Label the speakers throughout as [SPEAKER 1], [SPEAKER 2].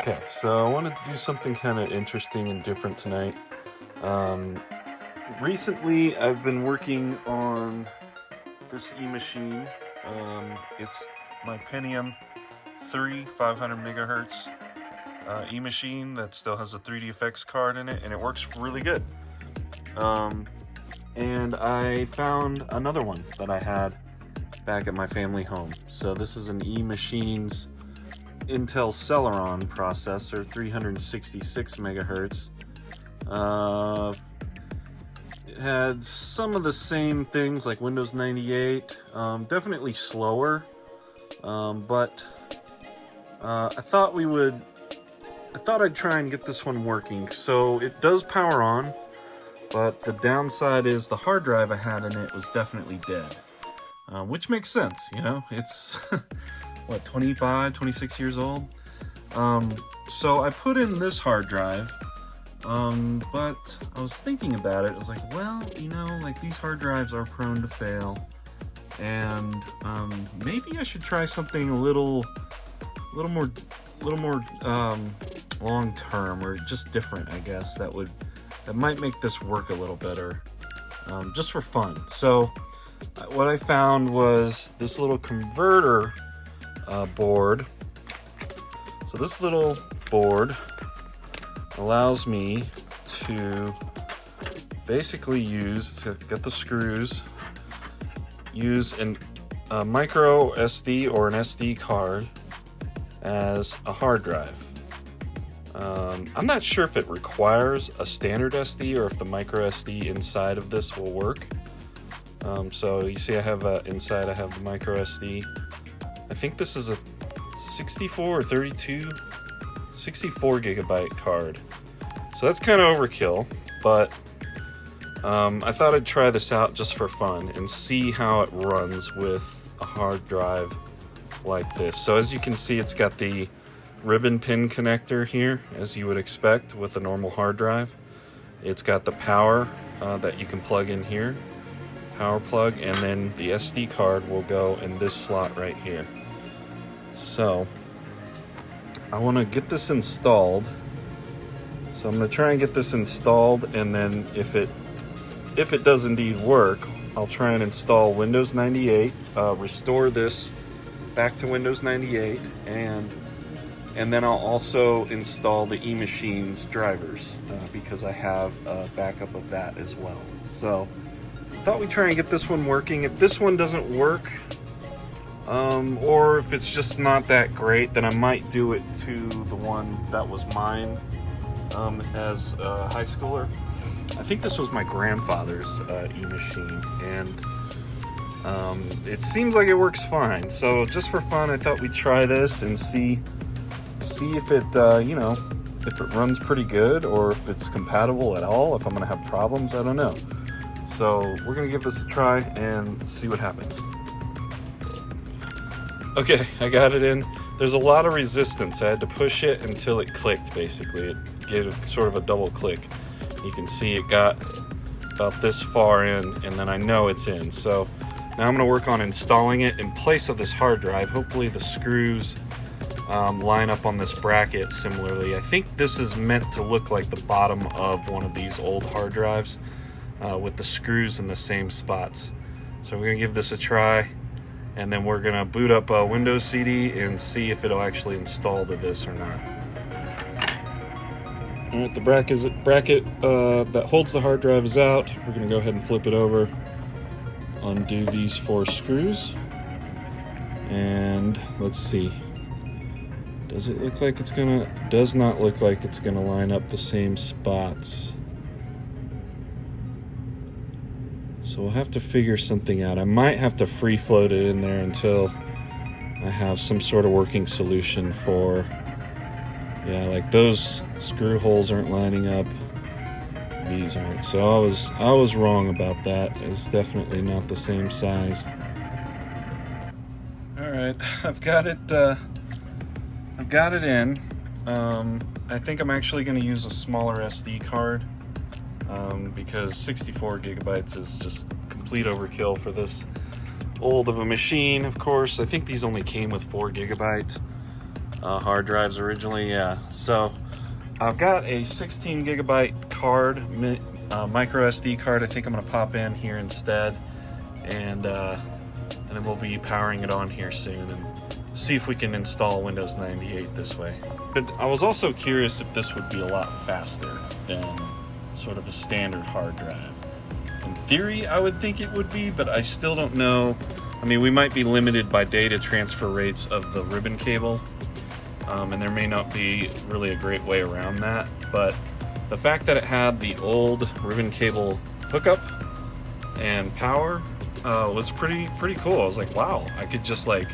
[SPEAKER 1] Okay, so I wanted to do something kind of interesting and different tonight. Recently, I've been working on this eMachine. It's my Pentium 3 500 megahertz eMachine that still has a 3D effects card in it, and it works really good. And I found another one that I had back at my family home. So this is an eMachine's Intel Celeron processor, 366 megahertz. It had some of the same things like Windows 98, definitely slower, but I thought I'd try and get this one working. So it does power on, but the downside is the hard drive I had in it was definitely dead, which makes sense, you know, it's what, 25, 26 years old. So I put in this hard drive, but I was thinking about it. I was like, well, you know, like these hard drives are prone to fail, and maybe I should try something a little more long term, or just different, I guess, that might make this work a little better, just for fun. So what I found was this little converter board. So this little board allows me to basically to get the screws, use a micro SD or an SD card as a hard drive. I'm not sure if it requires a standard SD or if the micro SD inside of this will work. So you see I have inside I have the micro SD. I think this is a 64 or 64 gigabyte card. So that's kind of overkill, but I thought I'd try this out just for fun and see how it runs with a hard drive like this. So as you can see, it's got the ribbon pin connector here, as you would expect with a normal hard drive. It's got the power that you can plug in here, power plug, and then the SD card will go in this slot right here. So I want to get this installed. So I'm going to try and get this installed, and then if it does indeed work, I'll try and install Windows 98, restore this back to Windows 98, and then I'll also install the eMachine's drivers, because I have a backup of that as well. So I thought we'd try and get this one working. If this one doesn't work, or if it's just not that great, then I might do it to the one that was mine as a high schooler. I think this was my grandfather's eMachine, and it seems like it works fine. So just for fun, I thought we'd try this and see if it you know, if it runs pretty good, or if it's compatible at all, if I'm gonna have problems, I don't know. So we're gonna give this a try and see what happens. Okay, I got it in. There's a lot of resistance. I had to push it until it clicked, basically. It gave sort of a double click. You can see it got about this far in, and then I know it's in. So now I'm gonna work on installing it in place of this hard drive. Hopefully the screws line up on this bracket similarly. I think this is meant to look like the bottom of one of these old hard drives, with the screws in the same spots. So we're gonna give this a try, and then we're gonna boot up a Windows CD and see if it'll actually install to this or not. All right, the bracket that holds the hard drive is out. We're gonna go ahead and flip it over, undo these 4 screws, and let's see. Does it look like it's gonna? Does not look like it's gonna line up the same spots. So we'll have to figure something out. I might have to free float it in there until I have some sort of working solution for, yeah, like those screw holes aren't lining up. These aren't. So I was wrong about that. It's definitely not the same size. All right, I've got it in. I think I'm actually going to use a smaller SD card, because 64 gigabytes is just complete overkill for this old of a machine. Of course, I think these only came with 4 gigabytes. hard drives originally, yeah. So I've got a 16 gigabyte card, micro SD card. I think I'm gonna pop in here instead, and then we'll be powering it on here soon and see if we can install Windows 98 this way. But I was also curious if this would be a lot faster than sort of a standard hard drive. In theory, I would think it would be, but I still don't know. I mean, we might be limited by data transfer rates of the ribbon cable, and there may not be really a great way around that, but the fact that it had the old ribbon cable hookup and power was pretty cool. I was like, wow, I could just like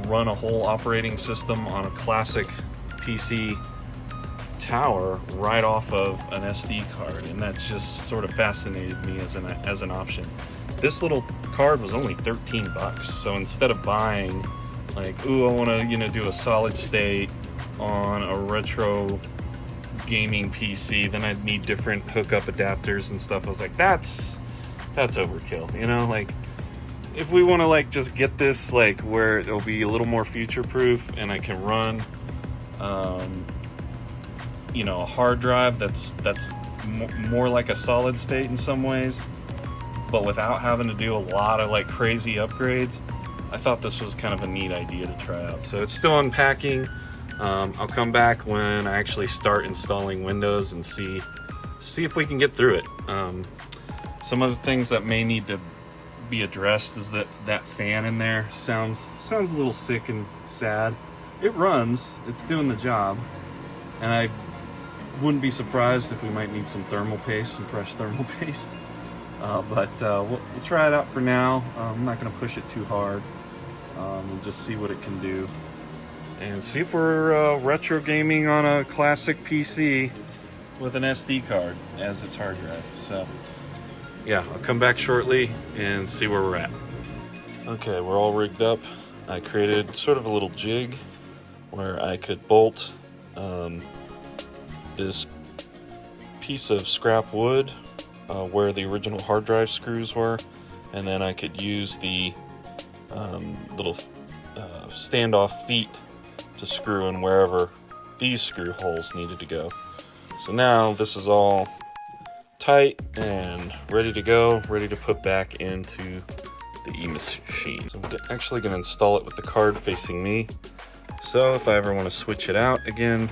[SPEAKER 1] run a whole operating system on a classic PC tower right off of an SD card, and that just sort of fascinated me as an option. This little card was only 13 bucks, so instead of buying like, ooh, I want to do a solid state on a retro gaming PC, then I'd need different hookup adapters and stuff. I was like, that's overkill, like if we want to like just get this like where it'll be a little more future proof and I can run a hard drive that's more like a solid state in some ways, but without having to do a lot of like crazy upgrades, I thought this was kind of a neat idea to try out. So it's still unpacking. I'll come back when I actually start installing Windows and see if we can get through it. Some of the things that may need to be addressed is that fan in there sounds a little sick and sad. It runs, it's doing the job, and I wouldn't be surprised if we might need some thermal paste, some fresh thermal paste. But we'll try it out for now. I'm not going to push it too hard. We'll just see what it can do and see if we're retro gaming on a classic PC with an SD card as its hard drive. So yeah, I'll come back shortly and see where we're at. Okay, we're all rigged up. I created sort of a little jig where I could bolt this piece of scrap wood where the original hard drive screws were, and then I could use the little standoff feet to screw in wherever these screw holes needed to go. So now this is all tight and ready to go, ready to put back into the eMachine. So I'm actually going to install it with the card facing me. So if I ever want to switch it out again,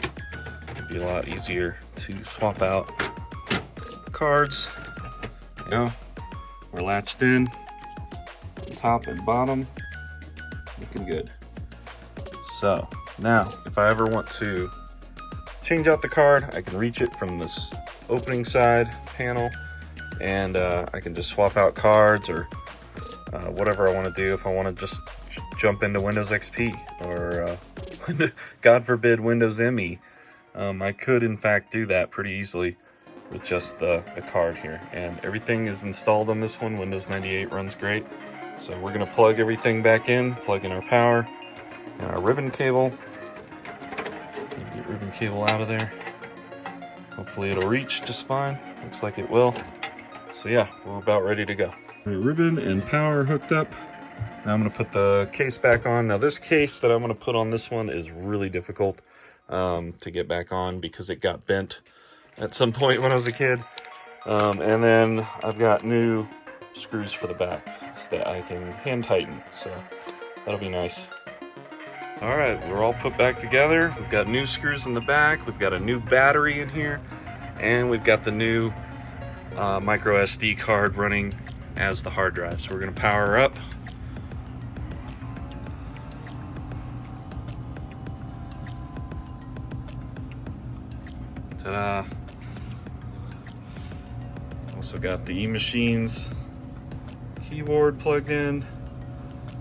[SPEAKER 1] it'd be a lot easier to swap out cards. We're latched in, top and bottom, looking good. So now, if I ever want to change out the card, I can reach it from this opening side panel, and I can just swap out cards or whatever I want to do. If I want to just jump into Windows XP or God forbid Windows ME, I could in fact do that pretty easily with just the card here. And everything is installed on this one. Windows 98 runs great. So we're going to plug everything back in, plug in our power and our ribbon cable. Get ribbon cable out of there. Hopefully it'll reach just fine. Looks like it will. So yeah, we're about ready to go. Ribbon and power hooked up. Now I'm going to put the case back on. Now this case that I'm going to put on this one is really difficult to get back on because it got bent at some point when I was a kid. And then I've got new screws for the back so that I can hand tighten. So that'll be nice. All right, we're all put back together. We've got new screws in the back. We've got a new battery in here. And we've got the new micro SD card running as the hard drive. So we're going to power up. Ta-da. Also got the eMachine's keyboard plugged in.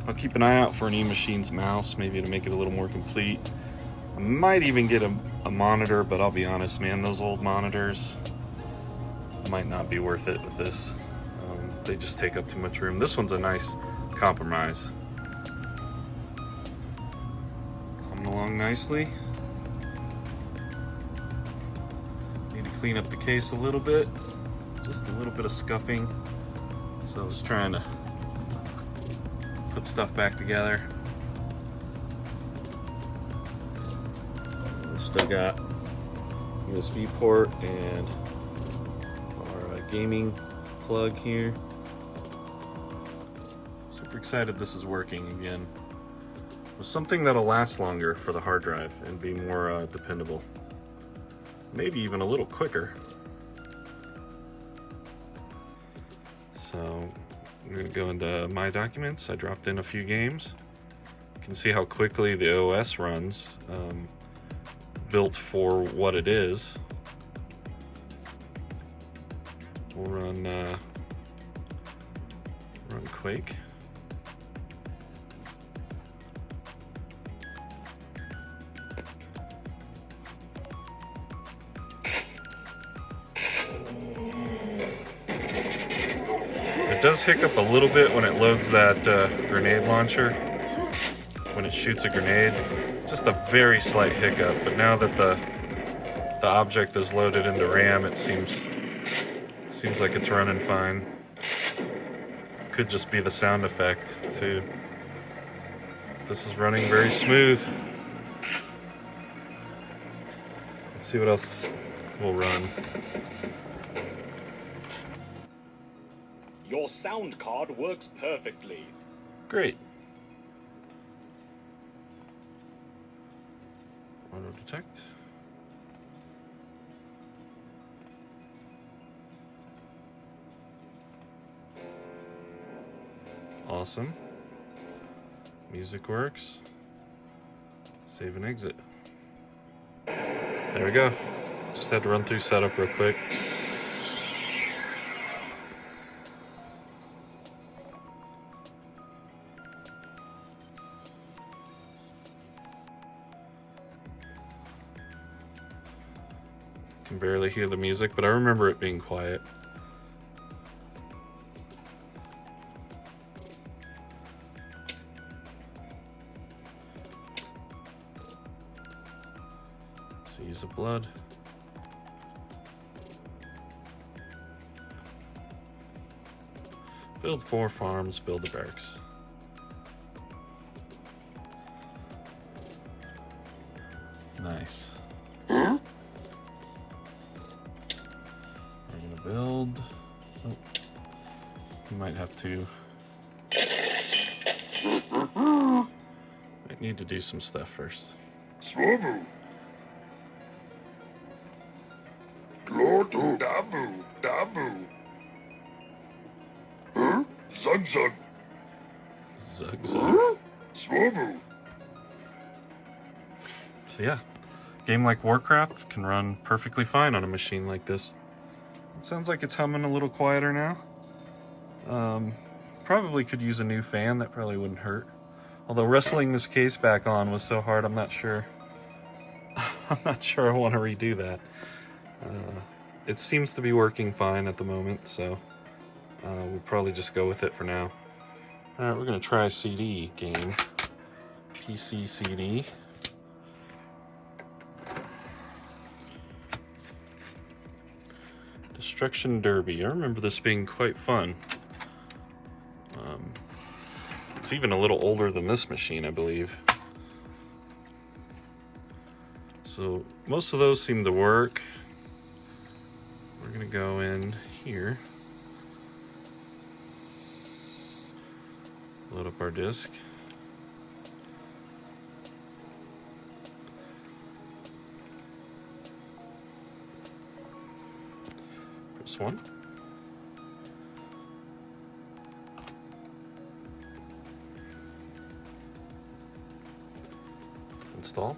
[SPEAKER 1] I'll keep an eye out for an eMachine's mouse, maybe to make it a little more complete. I might even get a monitor, but I'll be honest, man, those old monitors might not be worth it with this. They just take up too much room. This one's a nice compromise. Coming along nicely. Need to clean up the case a little bit. Just a little bit of scuffing. So I was trying to put stuff back together. I got USB port and our gaming plug here. Super excited this is working again. With something that'll last longer for the hard drive and be more dependable. Maybe even a little quicker. So I'm going to go into My Documents. I dropped in a few games. You can see how quickly the OS runs, built for what it is. We'll run Quake. It does hiccup a little bit when it loads that grenade launcher, when it shoots a grenade. Just a very slight hiccup, but now that the object is loaded into RAM, it seems like it's running fine. Could just be the sound effect too. This is running very smooth. Let's see what else we'll run.
[SPEAKER 2] Your sound card works perfectly.
[SPEAKER 1] Great. Auto detect. Awesome. Music works. Save and exit. There we go. Just had to run through setup real quick. Can barely hear the music, but I remember it being quiet. Seas of blood. Build 4 farms, build the barracks. Nice.
[SPEAKER 3] Huh?
[SPEAKER 1] Build. Oh. You might have to. Might need to do some stuff first.
[SPEAKER 3] Swobu. Glordo. Dabu. Dabu. Huh? Zug zug.
[SPEAKER 1] Zug zug.
[SPEAKER 3] Huh? Swobu.
[SPEAKER 1] So yeah, a game like Warcraft can run perfectly fine on a machine like this. It sounds like it's humming a little quieter now. Probably could use a new fan, that probably wouldn't hurt. Although wrestling this case back on was so hard, I'm not sure. I'm not sure I want to redo that. It seems to be working fine at the moment, so we'll probably just go with it for now. Alright, we're going to try a CD game. PC CD. Destruction Derby. I remember this being quite fun. It's even a little older than this machine, I believe. So most of those seem to work. We're gonna go in here. Load up our disk. Press 1. Install.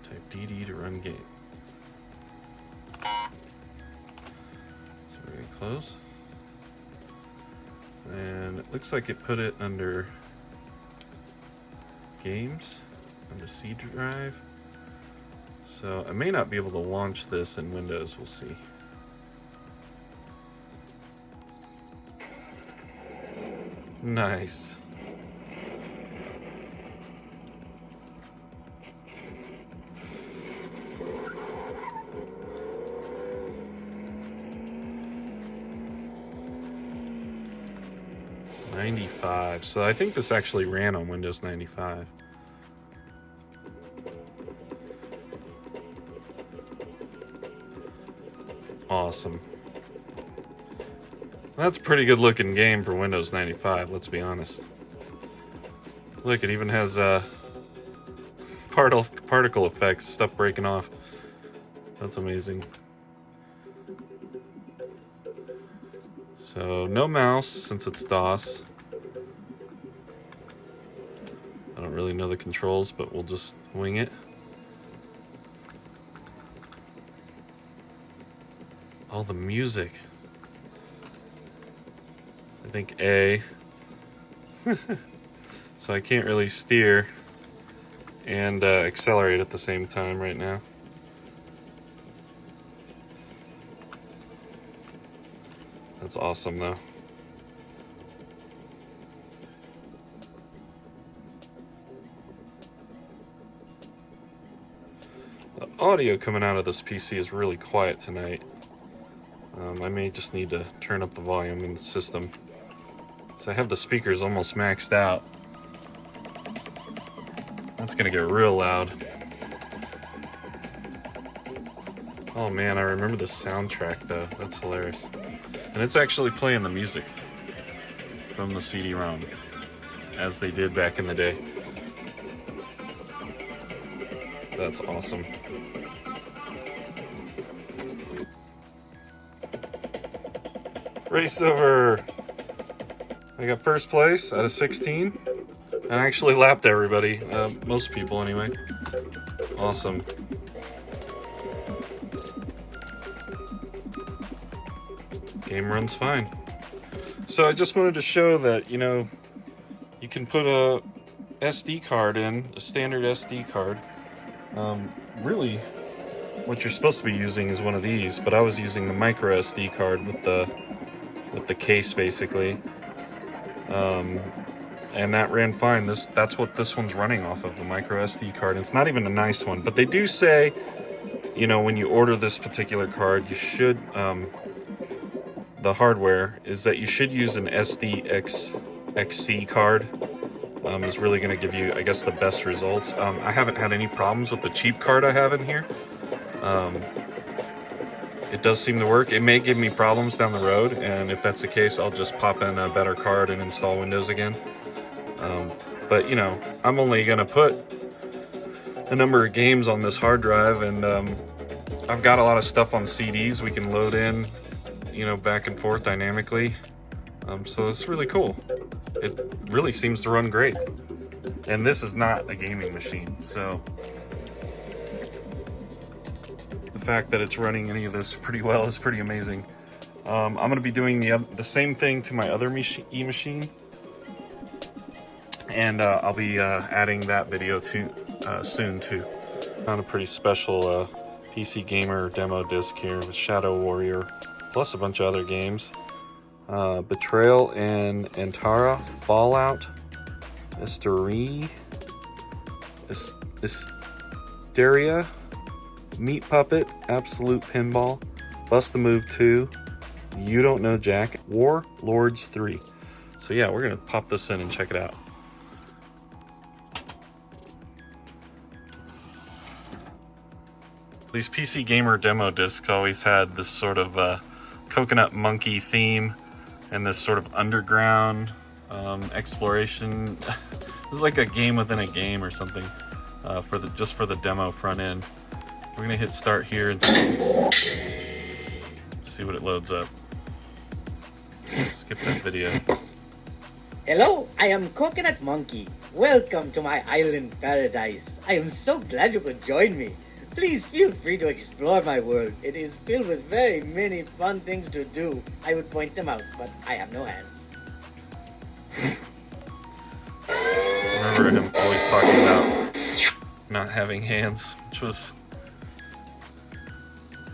[SPEAKER 1] Type DD to run game. So we're going to close. And it looks like it put it under games, under C drive. So I may not be able to launch this in Windows, we'll see. Nice. 95. So I think this actually ran on Windows 95. Awesome. That's a pretty good looking game for Windows 95, let's be honest. Look, it even has particle effects, stuff breaking off. That's amazing. So no mouse since it's DOS. I don't really know the controls, but we'll just wing it. Oh, the music. I think A. So I can't really steer and accelerate at the same time right now. That's awesome though. The audio coming out of this PC is really quiet tonight. I may just need to turn up the volume in the system. So I have the speakers almost maxed out. That's gonna get real loud. Oh man, I remember the soundtrack though. That's hilarious. And it's actually playing the music from the CD-ROM, as they did back in the day. That's awesome. Race over. I got first place out of 16. And I actually lapped everybody. Most people anyway. Awesome. Game runs fine. So I just wanted to show that, you know, you can put a SD card in, a standard SD card. Really, what you're supposed to be using is one of these, but I was using the micro SD card with the case basically. And that ran fine. That's what this one's running off of, the micro SD card. It's not even a nice one, but they do say, you know, when you order this particular card, you should, the hardware is that you should use an XC card. Is really going to give you, I guess, the best results. I haven't had any problems with the cheap card I have in here. It does seem to work. It may give me problems down the road, and if that's the case, I'll just pop in a better card and install Windows again. But you know, I'm only going to put a number of games on this hard drive, and I've got a lot of stuff on CDs we can load in, you know, back and forth dynamically. So it's really cool. It really seems to run great. And this is not a gaming machine, so the fact that it's running any of this pretty well is pretty amazing. I'm going to be doing the same thing to my other eMachine, and I'll be adding that video soon too. Found a pretty special PC Gamer demo disc here with Shadow Warrior, plus a bunch of other games. Betrayal and Antara, Fallout, Hysteria, Meat Puppet, Absolute Pinball, Bust a Move 2, You Don't Know Jack, War Lords 3. So yeah, we're gonna pop this in and check it out. These PC Gamer demo discs always had this sort of coconut monkey theme and this sort of underground exploration. It was like a game within a game or something just for the demo front end. We're gonna hit start here and see what it loads up. Skip that video.
[SPEAKER 4] Hello, I am Coconut Monkey. Welcome to my island paradise. I am so glad you could join me. Please feel free to explore my world. It is filled with very many fun things to do. I would point them out, but I have no hands.
[SPEAKER 1] I remember him always talking about not having hands, which was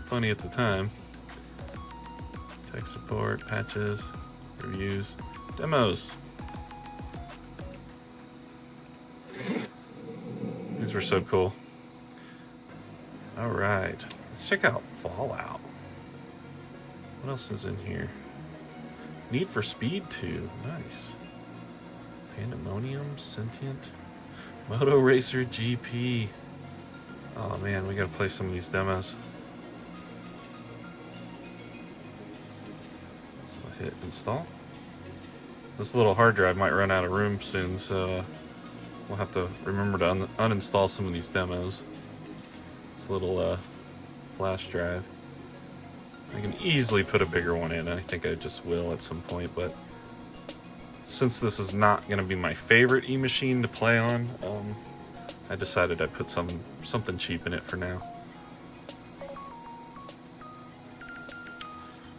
[SPEAKER 1] funny at the time. Tech support, patches, reviews, demos. These were so cool. All right, let's check out Fallout. What else is in here? Need for Speed 2, nice. Pandemonium, Sentient, Moto Racer GP. Oh man, we gotta play some of these demos. So hit install. This little hard drive might run out of room soon, so we'll have to remember to uninstall some of these demos. This little flash drive. I can easily put a bigger one in. I think I just will at some point, but since this is not going to be my favorite eMachine to play on, I decided I'd put something cheap in it for now.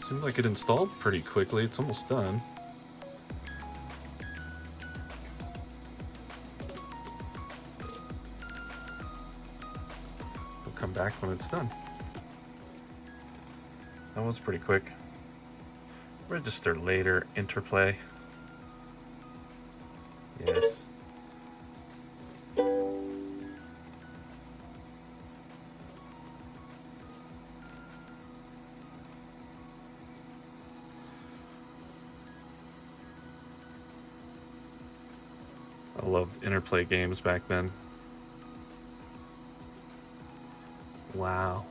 [SPEAKER 1] Seems like it installed pretty quickly. It's almost done. We'll come back when it's done. That was pretty quick. Register later, interplay. Yes. I loved interplay games back then. Wow.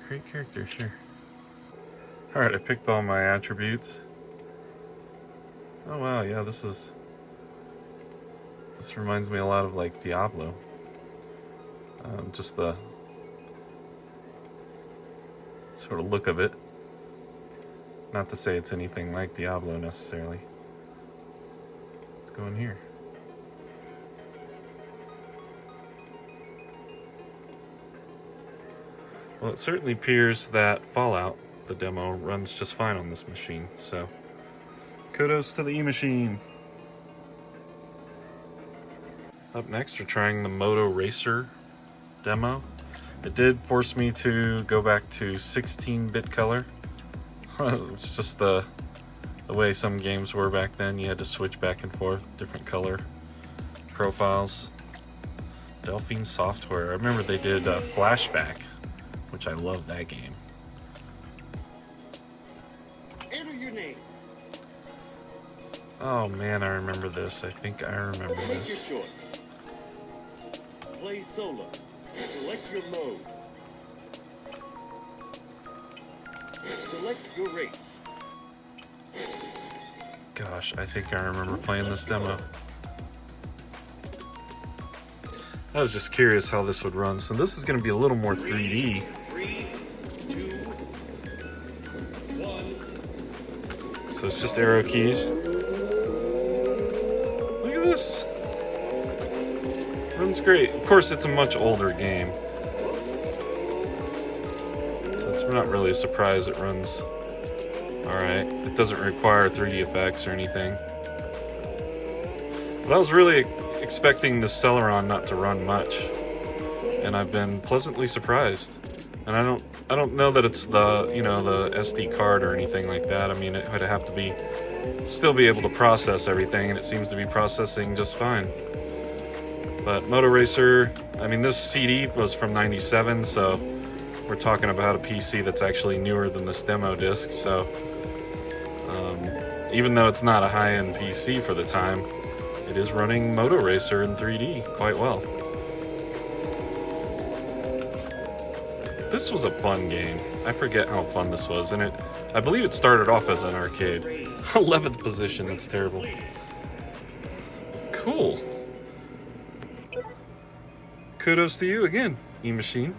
[SPEAKER 1] Create character, sure. Alright, I picked all my attributes. Oh wow, yeah, this reminds me a lot of like Diablo. Just the sort of look of it. Not to say it's anything like Diablo necessarily. Let's go in here. Well, it certainly appears that Fallout, the demo, runs just fine on this machine, so kudos to the eMachine. Up next, we're trying the Moto Racer demo. It did force me to go back to 16-bit color. It's just the way some games were back then. You had to switch back and forth, different color profiles. Delphine Software. I remember they did Flashback, which I love that game.
[SPEAKER 2] Enter your name.
[SPEAKER 1] Oh man, I remember this. I think I remember
[SPEAKER 2] Make your
[SPEAKER 1] this.
[SPEAKER 2] choice. Play solo. Select your mode. Select your race.
[SPEAKER 1] Gosh, I think I remember playing this demo. I was just curious how this would run. So this is going to be a little more 3D.
[SPEAKER 2] 3, 2, 1.
[SPEAKER 1] So it's just arrow keys. Look at this. Runs great. Of course, it's a much older game. So it's not really a surprise it runs alright. It doesn't require 3D effects or anything. But I was really expecting the Celeron not to run much, and I've been pleasantly surprised. And I don't know that it's the the SD card or anything like that. I mean, it would have to still be able to process everything, and it seems to be processing just fine. But Moto Racer, I mean, this CD was from '97, so we're talking about a PC that's actually newer than this demo disc. So even though it's not a high-end PC for the time, it is running Moto Racer in 3D quite well. This was a fun game. I forget how fun this was, and I believe it started off as an arcade. 11th position, that's terrible. Cool. Kudos to you again, eMachine.